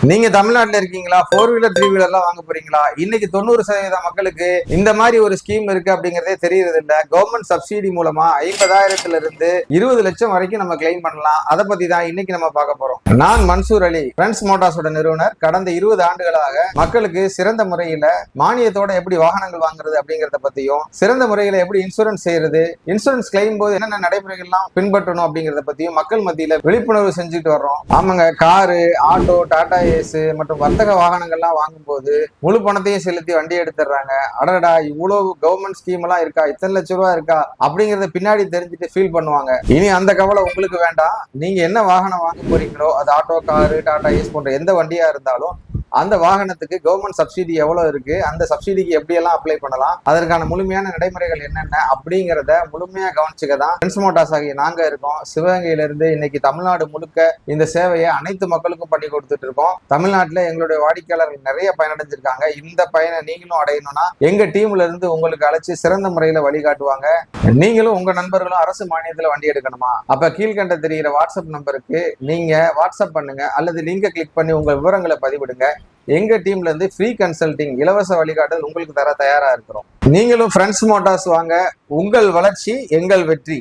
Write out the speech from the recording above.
நீங்க தமிழ்நாட்டுல இருக்கீங்களா? 4 வீலர் 3 வீலர்லாம் வாங்க போறீங்களா? இன்னைக்கு 90% மக்களுக்கு இந்த மாதிரி ஒரு ஸ்கீம் இருக்கு அப்படிங்கறதே தெரியறது இல்ல. கவர்மெண்ட் சப்சிடி மூலமா 50,000 இருந்து 20 லட்சம் வரைக்கும் நம்ம கிளைம் பண்ணலாம். அதை பத்தி தான் இன்னைக்கு நம்ம பார்க்க போறோம். நான் மன்சூர் அலி, ஃப்ரெண்ட்ஸ் மோட்டார்ஸோட நிறுவனர். கடந்த 20 ஆண்டுகளாக மக்களுக்கு சிறந்த முறையில மானியத்தோட எப்படி வாகனங்கள் வாங்குறது அப்படிங்கறத பத்தியும், சிறந்த முறையில எப்படி இன்சூரன்ஸ் செய்யறது, இன்சூரன்ஸ் கிளைம் போது என்னென்ன நடைமுறைகள்லாம் பின்பற்றணும் அப்படிங்கறத பத்தியும் மக்கள் மத்தியில விழிப்புணர்வு செஞ்சுட்டு வர்றோம். ஆமாங்க, காரு, ஆட்டோ, டாடா ஏஸ் மற்றும் வர்த்தக வாகனங்கள்லாம் வாங்கும்போது முழு பணத்தையும் செலுத்தி வண்டி எடுத்துடுறாங்க. அடடா, இவ்வளவு கவர்மெண்ட் ஸ்கீம் எல்லாம் இருக்கா, இத்தனை லட்சம் ரூபா இருக்கா அப்படிங்கறத பின்னாடி தெரிஞ்சுட்டு ஃபீல் பண்ணுவாங்க. இனி அந்த கவலை உங்களுக்கு வேண்டாம். நீங்க என்ன வாகனம் வாங்க போறீங்களோ, அது ஆட்டோ, காரு, டாடா ஏஸ் போன்ற எந்த வண்டியா இருந்தாலும் அந்த வாகனத்துக்கு கவர்மெண்ட் சப்சிடி எவ்வளவு இருக்கு, அந்த சப்சிடிக்கு எப்படி எல்லாம் அப்ளை பண்ணலாம், அதற்கான முழுமையான நடைமுறைகள் என்னென்ன அப்படிங்கறத முழுமையா கவனிச்சுக்க தான் ஃப்ரெண்ட்ஸ் மோட்டார்ஸ் ஆகிய நாங்க இருக்கோம். சிவகங்கையில இருந்து இன்னைக்கு தமிழ்நாடு முழுக்க இந்த சேவையை அனைத்து மக்களுக்கும் பண்ணி கொடுத்துட்டு இருக்கோம். தமிழ்நாட்டுல எங்களுடைய வாடிக்கையாளர்கள் நிறைய பயனடைஞ்சிருக்காங்க. இந்த பயனை நீங்களும் அடையணும்னா எங்க டீம்ல இருந்து உங்களுக்கு அழைச்சு சிறந்த முறையில வழிகாட்டுவாங்க. நீங்களும் உங்க நண்பர்களும் அரசு மானியத்துல வண்டி எடுக்கணுமா? அப்ப கீழ்கண்ட தெரிகிற வாட்ஸ்அப் நம்பருக்கு நீங்க வாட்ஸ்அப் பண்ணுங்க அல்லது லிங்கை கிளிக் பண்ணி உங்க விவரங்களை பதிவிடுங்க. எங்க டீம்ல இருந்து ஃப்ரீ கன்சல்டிங், இலவச வழிகாட்டல் உங்களுக்கு தர தயாரா இருக்கிறோம். நீங்களும் ஃப்ரெண்ட்ஸ் மோட்டார்ஸ் வாங்க. உங்கள் வளர்ச்சி எங்கள் வெற்றி.